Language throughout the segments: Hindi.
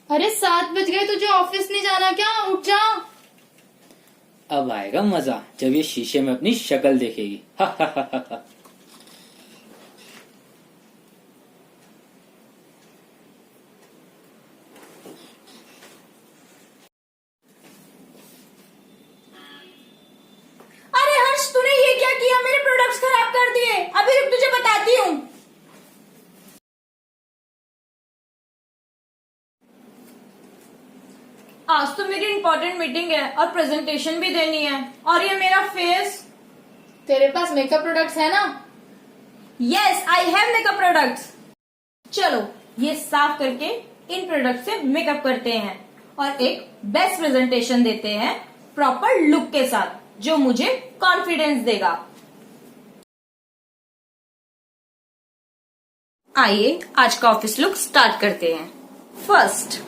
अरे 7 बज गए, तुझे ऑफिस नहीं जाना क्या? उठ जा। अब आएगा मजा जब ये शीशे में अपनी शक्ल देखेगी। अरे हर्ष, तूने ये क्या किया? मेरे प्रोडक्ट्स खराब कर दिए। अभी रुक, तुझे बताती हूँ। आज तो मेरी इंपॉर्टेंट मीटिंग है और प्रेजेंटेशन भी देनी है, और ये मेरा फेस। तेरे पास मेकअप प्रोडक्ट्स है ना? Yes, I have makeup products. चलो ये साफ करके इन प्रोडक्ट से मेकअप करते हैं और एक बेस्ट प्रेजेंटेशन देते हैं प्रॉपर लुक के साथ, जो मुझे कॉन्फिडेंस देगा। आइए आज का ऑफिस लुक स्टार्ट करते हैं। फर्स्ट,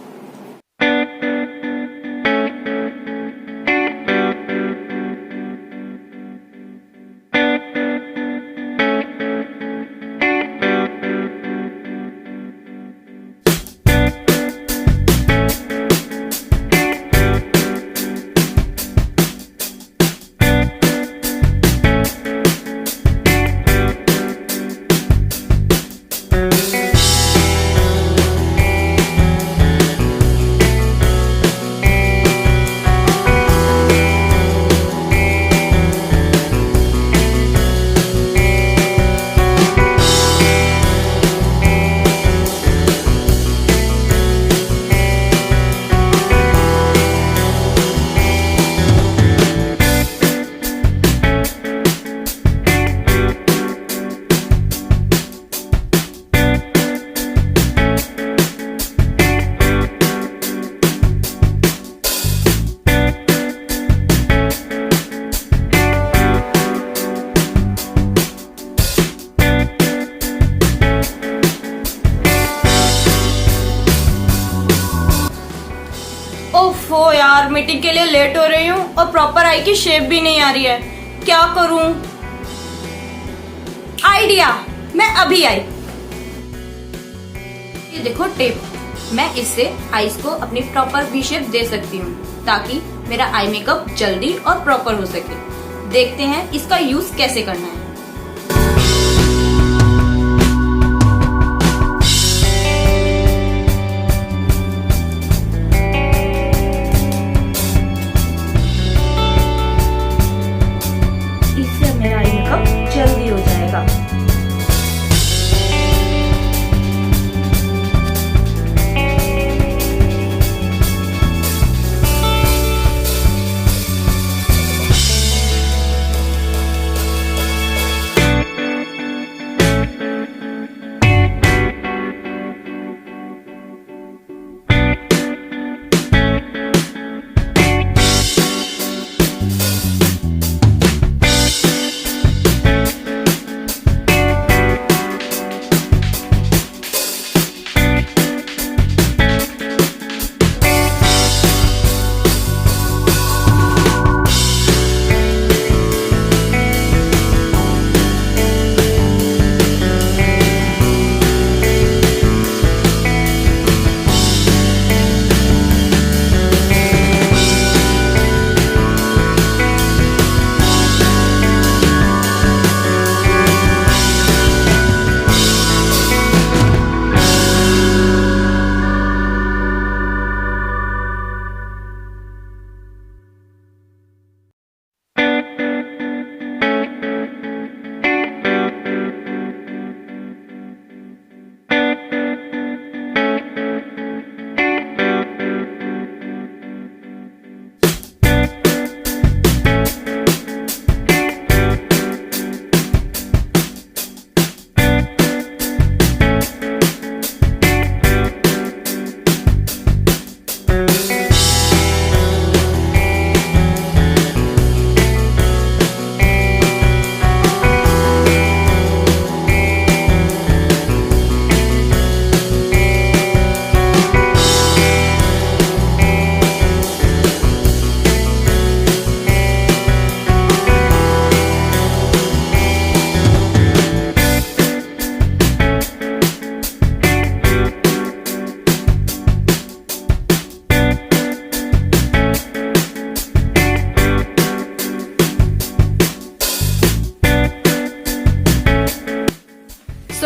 ओफो यार, मीटिंग के लिए लेट हो रही हूँ और प्रॉपर आई की शेप भी नहीं आ रही है। क्या करूं? आइडिया, मैं अभी आई। ये देखो टेप, मैं इससे आईज को अपनी प्रॉपर वी शेप दे सकती हूँ ताकि मेरा आई मेकअप जल्दी और प्रॉपर हो सके। देखते हैं इसका यूज कैसे करना है। इससे मेरा आई मेकअप जल्दी हो जाएगा।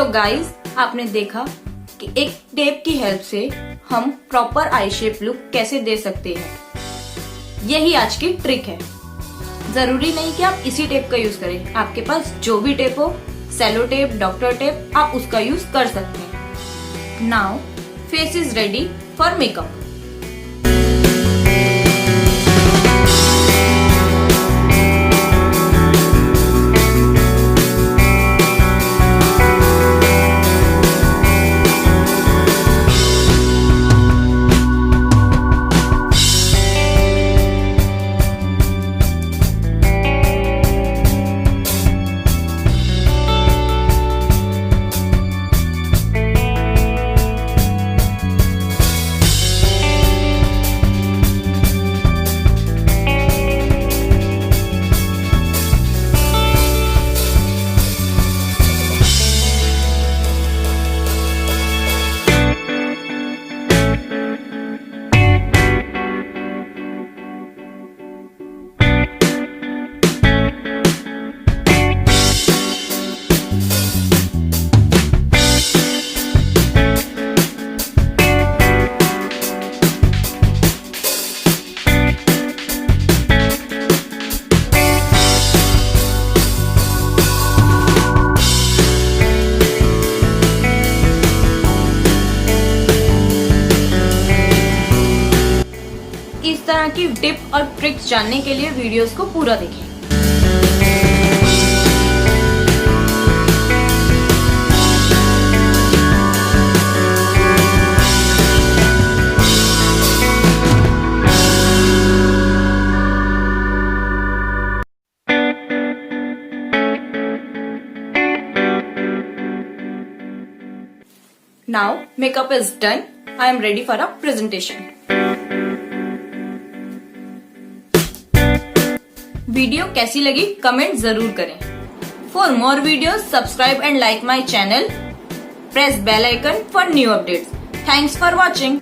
गाइस, आपने देखा कि एक टेप की हेल्प से हम प्रॉपर आई शेप लुक कैसे दे सकते हैं। यही आज की ट्रिक है। जरूरी नहीं कि आप इसी टेप का यूज करें, आपके पास जो भी टेप हो, सेलो टेप, डॉक्टर टेप, आप उसका यूज कर सकते हैं। Now face is ready for makeup. इस तरह की टिप और ट्रिक्स जानने के लिए वीडियोस को पूरा देखें। Now makeup is done. I am ready for a presentation. Video कैसी लगी कमेंट जरूर करें। For more videos subscribe and like my channel. Press bell icon for new updates. Thanks for watching.